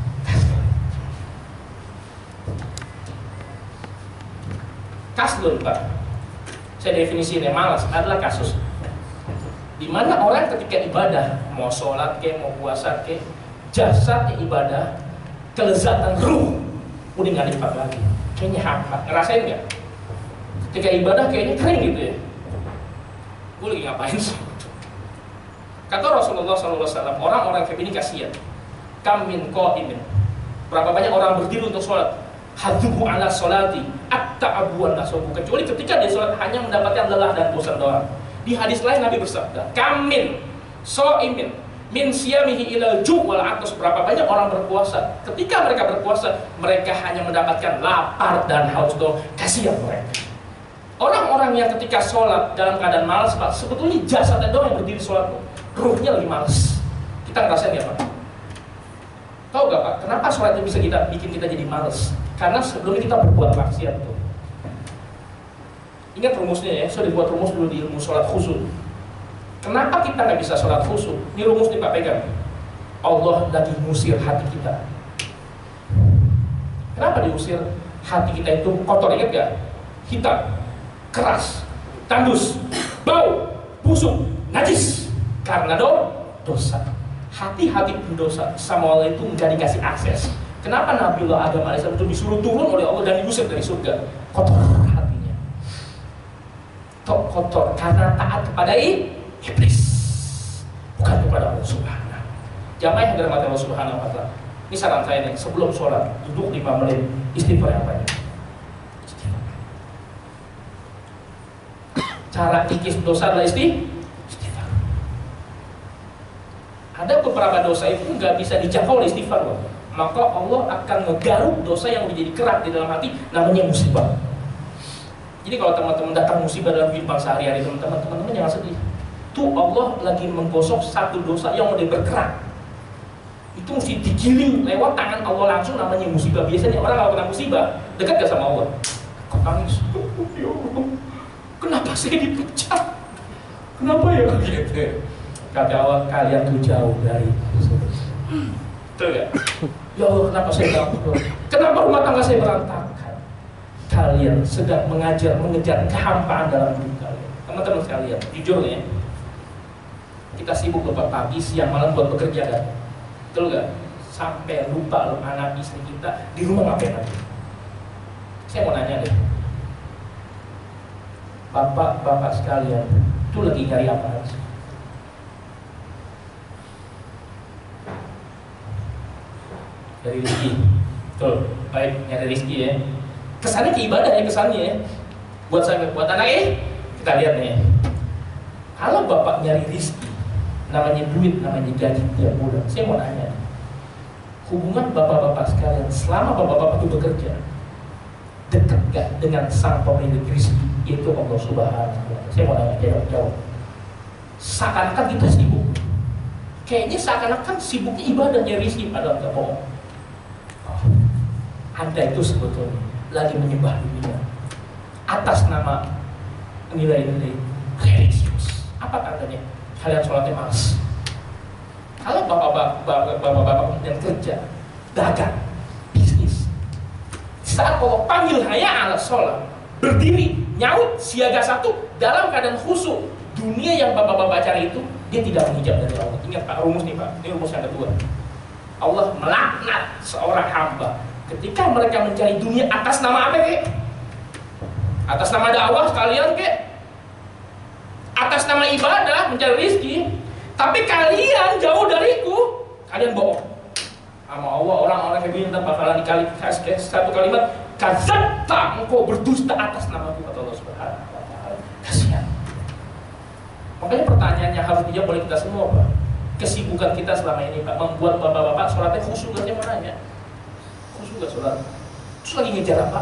Kaslun Pak. Saya definisinya malas adalah kasus di mana orang ketika ibadah, mau sholat ke, mau puasa ke, jasadnya ibadah, kelezatan ruh udah nggak dipakai lagi, kayaknya hampa. Ngerasain nggak? Ketika ibadah kayaknya kering gitu ya. Gue lagi ngapain sih? Kata Rasulullah SAW, orang-orang kayak ini kasihan. Kamin qaimin. Berapa banyak orang berdiri untuk sholat? Hadzuhu ala sholati at-ta'abuan nasobu. Kecuali ketika dia sholat hanya mendapatkan lelah dan bosan doang. Di hadis lain Nabi bersabda, kamin so'imin min siyamihi ilal ju' wal atas. Berapa banyak orang berpuasa, ketika mereka berpuasa mereka hanya mendapatkan lapar dan haus doang. Kasihan mereka. Orang-orang yang ketika sholat dalam keadaan malas Pak, sebetulnya jasadnya doang yang berdiri sholat, ruhnya lagi malas. Kita ngerasain ya Pak? Tahu gak Pak, kenapa sholat itu bisa bikin kita jadi malas? Karena sebelumnya kita berbuat maksiat tuh. Ingat rumusnya ya, sudah dibuat rumus dulu di ilmu sholat khusyuk. Kenapa kita nggak bisa sholat khusyuk? Ini rumus nih Pak, pegang. Allah lagi ngusir hati kita. Kenapa diusir? Hati kita itu kotor, ingat gak? Hitam, keras, tandus, bau, busuk, najis. Karena dosa. Hati-hati pendosa sama Allah itu nggak dikasih akses. Kenapa Nabiullah Adam AS itu disuruh turun oleh Allah dan diusir dari surga? Kotor hatinya. Kotor karena taat kepada iblis, bukan kepada Allah Subhanahu. Jamaah yang dirahmati Allah Subhanahu wa Ta'ala. Ini saran saya nih, sebelum sholat duduk 5 menit, istighfar yang banyak. Cara kikis dosa adalah istighfar. Ada beberapa dosa itu nggak bisa dijangkau oleh istighfar loh. Maka Allah akan ngegaruk dosa yang menjadi kerak di dalam hati, namanya musibah. Jadi kalau teman-teman datang musibah dalam kehidupan sehari-hari, teman-teman jangan sedih. Tuh Allah lagi menggosok satu dosa yang udah berkerak. Itu mesti digiling lewat tangan Allah langsung, namanya musibah. Biasanya orang kalau kena musibah, dekat gak sama Allah? Kok nangis? Ya Allah, kenapa saya dipecat? Kenapa ya? Gitu. Kata Allah, kalian tuh jauh dari betul ya? Ya Allah, kenapa saya jauh? Kenapa rumah tangga saya berantakan? Kalian sedang mengejar kehampaan dalam hidup kalian. Teman-teman sekalian, jujur ya, kita sibuk lepas pagi, siang, malam buat bekerja kan? Betul gak? Sampai lupa loh anak istri kita di rumah ngapain lagi? Saya mau nanya deh, bapak-bapak sekalian, itu lagi nyari apa sih? Nyari rezeki, betul, baik, nyari rezeki ya. Kesannya ke ibadah ya, kesannya ya. Buat anak kita lihat nih. Kalau bapak nyari rezeki, namanya duit, namanya gaji tiap bulan. Saya mau nanya, hubungan bapak-bapak sekalian selama bapak-bapak itu bekerja, dekat gak dengan sang pemilik rezeki, yaitu Allah Subhanahu wa Ta'ala? Saya mau nanya, jawab. seakan-akan kita sibuk. Kayaknya seakan-akan sibuknya ibadahnya rizki, padahal nggak bohong. Anda itu sebetulnya lagi menyembah dunia atas nama nilai-nilai religius. Apa tandanya? Kalian sholatnya malas. Kalau bapak-bapak yang kerja, dagang, bisnis, saat Allah panggil hayya ala sholat, berdiri, nyaut, siaga satu, dalam keadaan khusyuk, dunia yang bapak-bapak cari itu, dia tidak menghijab dari Allah. Ingat Pak, rumus nih Pak, ini rumus yang kedua. Allah melaknat seorang hamba ketika mereka mencari dunia atas nama apa kek? Atas nama dakwah sekalian kek? Atas nama ibadah, mencari rizki. Tapi kalian jauh dariku, kalian bohong. Sama Allah, orang-orang yang minta bakalan dikali satu kalimat, kadzabta, engkau berdusta atas namaku, kata Allah Subhanahu wa Ta'ala. Kasihan. Makanya pertanyaannya harus dijawab oleh kita semua, Pak. Kesibukan kita selama ini, Pak, membuat bapak-bapak sholatnya khusyuk gak sih mananya? Khusyuk gak sholat? Terus lagi ngejar apa?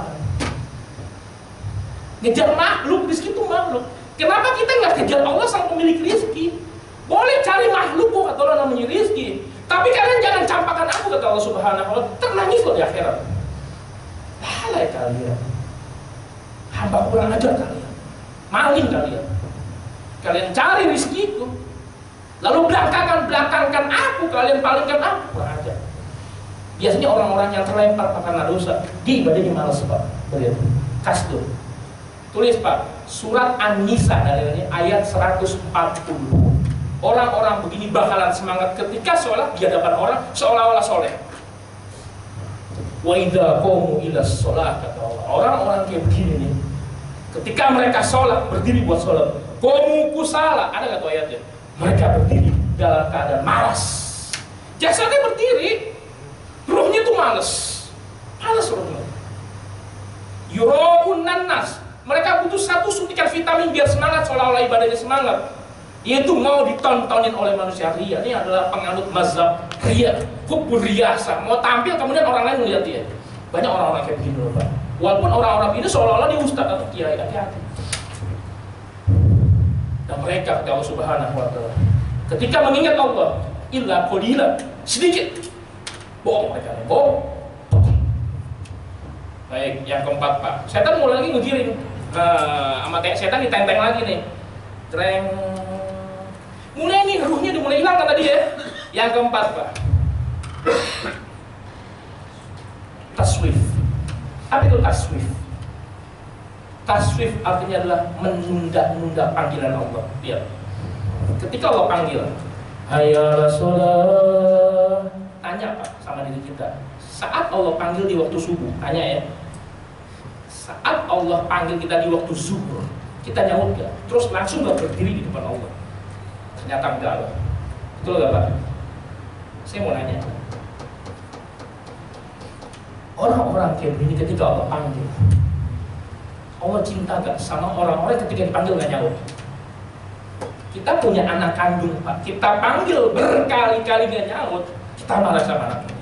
Ngejar makhluk, rizki itu makhluk. Kenapa kita nggak kejar Allah sang pemilik rizki? Boleh cari makhluk kok, kata Allah namanya rizki. Tapi kalian jangan campakan aku, kata Allah Subhanahu wa Ta'ala. Ternangis loh di akhirat. Halai kalian, hamba kurang ajar kalian, maling kalian. Kalian cari rizkiku, lalu belakangkan aku, kalian palingkan aku, kurang ajar. Biasanya orang-orang yang terlempar karena dosa, dia ibadahnya malas, Pak. Lihat, kasih tulis Pak, surat An-Nisa dalilnya ayat 140. Orang-orang begini bakalan semangat ketika sholat di hadapan orang seolah-olah soleh. Wa idza qamu ila sholat, kata Allah. Orang-orang kayak begini nih, ketika mereka sholat, berdiri buat sholat, qamu kusala, ada nggak tuh ayatnya? Mereka berdiri dalam keadaan malas. Jasadnya berdiri, ruhnya tuh malas ruhnya. Yura'un nas, mereka butuh satu suntikan vitamin biar semangat, seolah-olah ibadahnya semangat. Itu mau ditontonin oleh manusia ria. Ini adalah penganut mazhab ria, hubbur riyasa. Mau tampil kemudian orang lain melihat dia. Banyak orang-orang kayak begini loh, Pak. Walaupun orang-orang ini seolah-olah dia ustaz atau kiai, hati-hati. Dan mereka, kata Allah Subhanahu wa Ta'ala, ketika mengingat Allah, illa qalilan, sedikit. Bohong mereka, bohong. Baik, yang keempat Pak. Setan mulai lagi ngegiring. Sama setan ditenteng lagi nih. Treng. Mulai nih, ruhnya dimulai hilang kan tadi ya. Yang keempat Pak, taswif. Apa itu taswif? Taswif artinya adalah menunda-nunda panggilan Allah. Ya. Ketika Allah panggil, hayya sholat, tanya Pak sama diri kita. Saat Allah panggil di waktu subuh, tanya ya. Saat Allah panggil kita di waktu zuhur, kita nyaut gak? Terus langsung gak berdiri di depan Allah? Ternyata enggak loh. Betul gak Pak? Saya mau nanya, orang-orang kayak begini ketika Allah panggil, Allah cinta gak sama orang-orang ketika dipanggil gak nyaut? Kita punya anak kandung Pak, kita panggil berkali-kali gak nyaut, kita marah sama anaknya.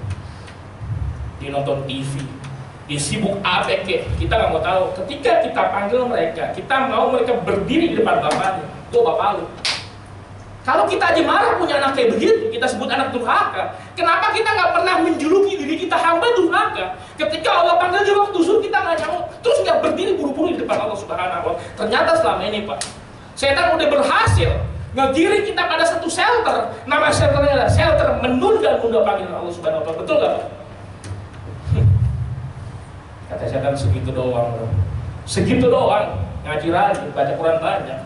Dia nonton TV, dia sibuk APK, kita gak mau tahu. Ketika kita panggil mereka, kita mau mereka berdiri di depan bapaknya. Tuh bapak lu. Kalau kita aja marah punya anak kayak begitu, kita sebut anak durhaka. Kenapa kita nggak pernah menjuluki diri kita hamba durhaka? Ketika Allah panggil di waktu zuhur kita nggak nyaut, terus nggak berdiri buru-buru di depan Allah Subhanahu wa Ta'ala. Ternyata selama ini Pak, setan udah berhasil ngegiring kita pada satu shelter. Nama shelternya adalah shelter menunda-nunda panggilan Allah Subhanahu wa Ta'ala. Betul nggak Pak? Kata setan segitu doang loh. Segitu doang, ngaji rajin, baca Quran banyak.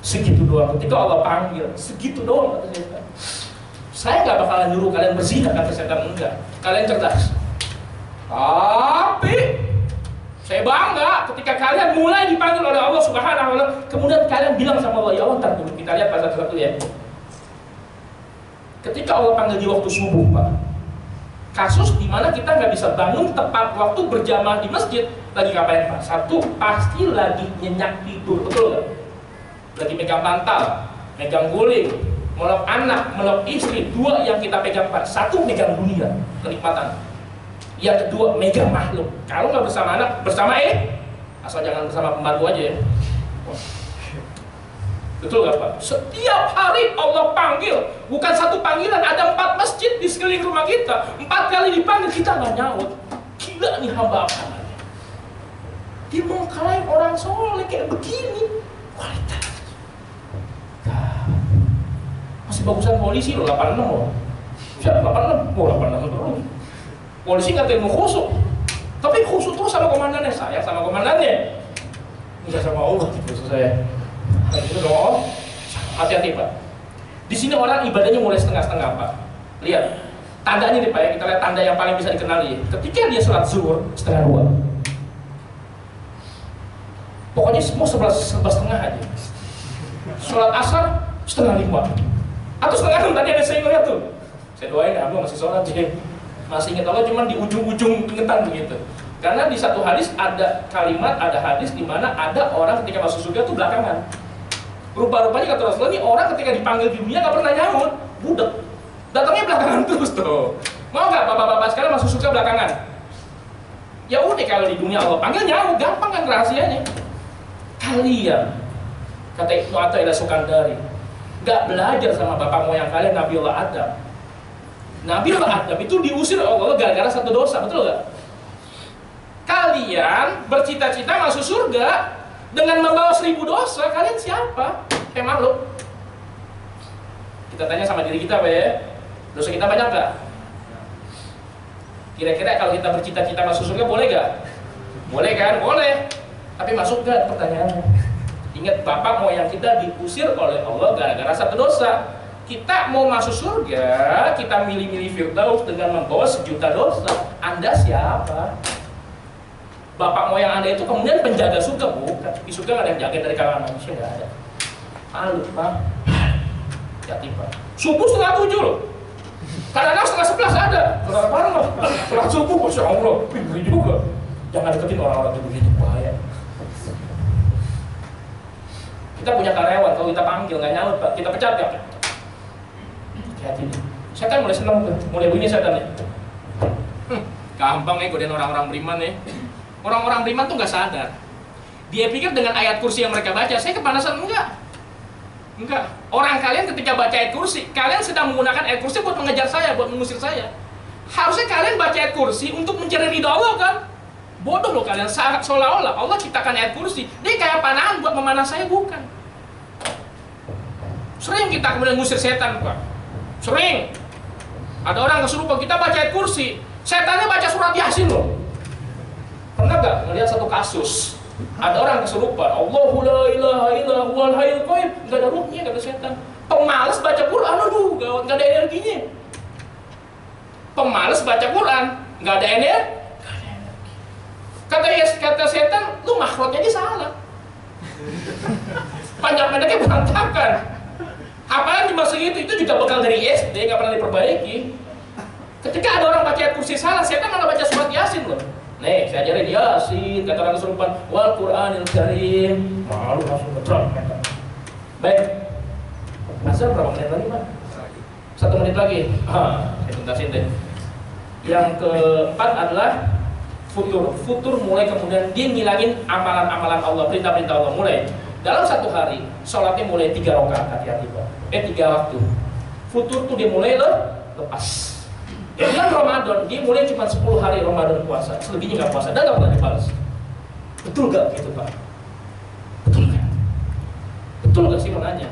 Segitu doang, ketika Allah panggil, segitu doang kata setan. Saya nggak bakalan nyuruh kalian berzina, kata setan, enggak. Kalian cerdas. Tapi saya bangga ketika kalian mulai dipanggil oleh Allah Subhanahu wa Ta'ala, kemudian kalian bilang sama Allah, ya Allah, ntar dulu kita lihat pasal satu ya. Ketika Allah panggil di waktu subuh Pak, kasus di mana kita nggak bisa bangun tepat waktu berjamaah di masjid, lagi ngapain Pak? Satu, pasti lagi nyenyak tidur, betul nggak? Lagi megang bantal, megang guling, meluk anak, meluk istri. Dua yang kita pegang Pak, satu megang dunia, kenikmatan. Yang kedua megang makhluk. Kalau nggak bersama anak, bersama asal jangan bersama pembantu aja ya. Betul gak Pak? Setiap hari Allah panggil. Bukan satu panggilan, ada 4 masjid di sekeliling rumah kita. 4 kali dipanggil, kita nggak nyaut. Gila nih hamba apa? Dia mengklaim orang soleh kayak begini. Kualitas. Nah, masih bagusan polisi loh, 86 loh. Siapa 86? Oh 86 terus. Polisi nggak ilmu khusuk. Tapi khusuk terus sama komandannya. Saya sama komandannya. Enggak sama Allah gitu saya. Itu dong, hati-hati Pak. Di sini orang ibadahnya mulai setengah-setengah Pak. Lihat, tandanya nih Pak ya, kita lihat tanda yang paling bisa dikenali. Ketika dia sholat zuhur setengah 2, pokoknya semua setengah aja. Sholat asar setengah 5, atau setengah 6 tadi ada saya ngeliat tuh. Saya doain ya, masih sholat jadi masih ingat Allah, cuman di ujung-ujung ingetan begitu. Karena di satu hadis ada kalimat, ada hadis di mana ada orang ketika masuk surga tuh belakangan. Rupa-rupanya kata Rasulullah, ini orang ketika dipanggil di dunia gak pernah nyaut, budek. Datangnya belakangan terus tuh. Mau gak bapak-bapak sekalian masuk surga belakangan? Ya udah, kalau di dunia Allah panggil nyaut, gampang kan rahasianya. Kalian, kata Ibnu Athaillah Sukandari, gak belajar sama bapak moyang kalian Nabiullah Adam. Nabiullah Adam itu diusir Allah gara-gara satu dosa, betul gak? Kalian bercita-cita masuk surga dengan membawa 1000 dosa, kalian siapa? Makhluk. Kita tanya sama diri kita Pak ya, dosa kita banyak gak? Kira-kira kalau kita bercita-cita masuk surga boleh gak? Boleh kan? Boleh. Tapi masuk gak? Pertanyaannya. Ingat, bapak moyang kita diusir oleh Allah gara-gara satu dosa. Kita mau masuk surga, kita milih-milih Firdaus dengan membawa 1 juta dosa. Anda siapa? Bapak moyang Anda itu kemudian penjaga surga, bukan. Di surga nggak ada yang jaga dari kalangan manusia, nggak ada. Malu Pak. Hati Pak. Subuh setengah 7 loh. Kadang-kadang setengah 11 ada. Kadang-kadang loh. Setelah subuh, Masya Allah, ngeri juga. Jangan deketin orang-orang itu begitu, bahaya. Kita punya karyawan, kalau kita panggil nggak nyaut Pak, kita pecat ya. Hati-hati. Setan mulai senang tuh, mulai bunyi setan ya. Gampang ya godain orang-orang beriman ya. Orang-orang beriman tuh nggak sadar. Dia pikir dengan ayat kursi yang mereka baca, saya kepanasan. Enggak. Orang kalian ketika baca ayat kursi, kalian sedang menggunakan ayat kursi buat mengejar saya, buat mengusir saya. Harusnya kalian baca ayat kursi untuk mencari ridha Allah kan? Bodoh loh kalian, seolah-olah Allah ciptakan ayat kursi, dia kayak panahan buat memanah saya, bukan. Sering kita kemudian mengusir setan Pak. Sering. Ada orang kesurupan, kita baca ayat kursi, setannya baca surat Yasin loh. Pernah gak ngelihat satu kasus? Ada orang kesurupan, Allahu la ilaha illa huwal hayyul qayyum, gak ada ruhnya kata setan. Pemalas baca Quran, aduh gawat, gak ada energinya. Pemalas baca Quran, gak ada energi. Kata setan, lu makhrajnya aja salah. Panjang-pendeknya berantakan. Hafalan cuma segitu, itu juga bekal dari SD, gak pernah diperbaiki. Ketika ada orang baca ayat kursi salah, setan malah baca surat Yasin loh. Nih, saya ajarin Yasin, kata orang kesurupan, wal Qur'anil Karim. Malu langsung betul. Baik. Azan berapa menit lagi, Pak? 1 menit lagi. Saya tuntasin deh. Yang keempat adalah futur. Futur mulai kemudian dia ngilangin amalan-amalan Allah, perintah-perintah Allah. Mulai dalam 1 hari, sholatnya mulai 3 rakaat, hati-hati Pak. 3 waktu. Futur tuh dia mulai lepas. Di bulan Ramadan, dia mulai cuma 10 hari Ramadan puasa, selebihnya nggak puasa, dan nggak pernah dibalas. Betul nggak gitu Pak? Betul nggak? Betul nggak sih menanya?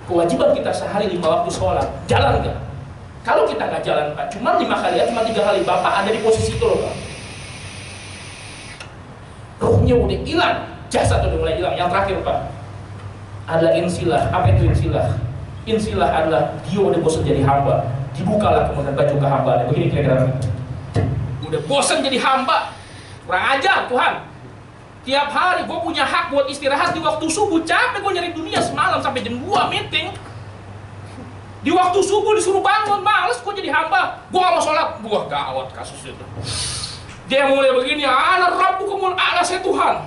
Kewajiban kita sehari 5 waktu sholat, jalan nggak? Kalau kita nggak jalan Pak, cuma 5 kali ya, cuma 3 kali, Bapak ada di posisi itu loh Pak. Ruhnya udah hilang, jasad udah mulai hilang. Yang terakhir Pak, adalah insilah. Apa itu insilah? Insilah adalah dia udah bosan jadi hamba. Dibukalah kemudian baju kehambaannya. Begini kira-kira. Udah bosan jadi hamba, kurang ajar Tuhan. Tiap hari gue punya hak buat istirahat di waktu subuh. Capek gue nyari dunia semalam sampai jam 2 meeting. Di waktu subuh disuruh bangun, males gue jadi hamba. Gue gak mau sholat. Wah gawat kasus itu. Dia mulai begini, ana rabbukumul a'la, saya Tuhan.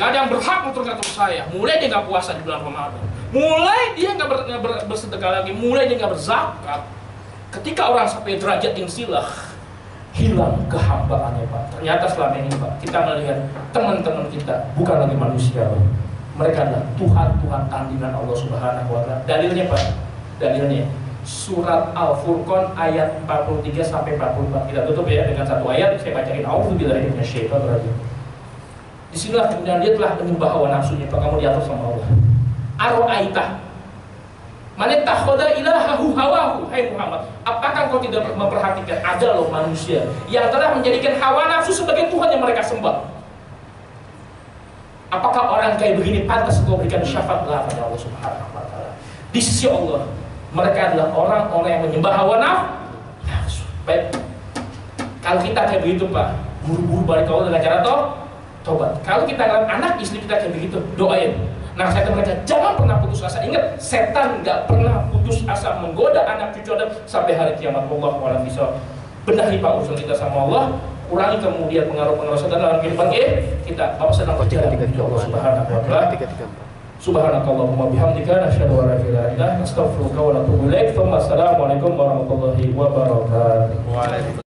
Gak ada yang berhak ngatur-ngatur saya. Mulai dia gak puasa di bulan Ramadan. Mulai dia gak bersedekah lagi. Mulai dia gak berzakat. Ketika orang sampai derajat insilah, hilang kehambaannya Pak. Ternyata selama ini Pak, kita melihat teman-teman kita bukan lagi manusia Pak. Mereka adalah Tuhan-Tuhan tandingan Allah Subhanahu wa Ta'ala. Dalilnya Pak, dalilnya surat Al-Furqan ayat 43 sampai 44. Kita tutup ya dengan satu ayat, saya bacain. A'udzubillahi minasyaitonir rajim. Disinilah kemudian dia telah menyembah hawa nafsunya, Pak, kamu diatur sama Allah. Aro'aitah man ittakhadha ilahahu hawahu. Hai Muhammad, apakah kau tidak memperhatikan ada loh manusia yang telah menjadikan hawa nafsu sebagai Tuhan yang mereka sembah? Apakah orang kayak begini pantas kau berikan syafaat pada Allah Subhanahu wa Ta'ala? Di sisi Allah, mereka adalah orang-orang yang menyembah hawa nafsu. Baik, kalau kita kayak begitu Pak, buru-buru balik ke Allah dengan cara tobat. Kalau kita ngeliat anak istri kita kayak begitu, doain. Nah, saya mereka jangan pernah putus asa. Ingat, setan nggak pernah putus asa menggoda anak cucu Adam sampai hari kiamat. Allah wa'ala bisa benahi Pak urusan kita sama Allah. Kurangi kemudian pengaruh-pengaruh setan dalam kehidupan kita. Bapak sedang berjalan dengan Allah Subhanahu wa Ta'ala. Subhanakallahumma bihamdika nasyhadu an la ilaha illa anta astaghfiruka wa atubu ilaik. Assalamualaikum warahmatullahi wabarakatuh.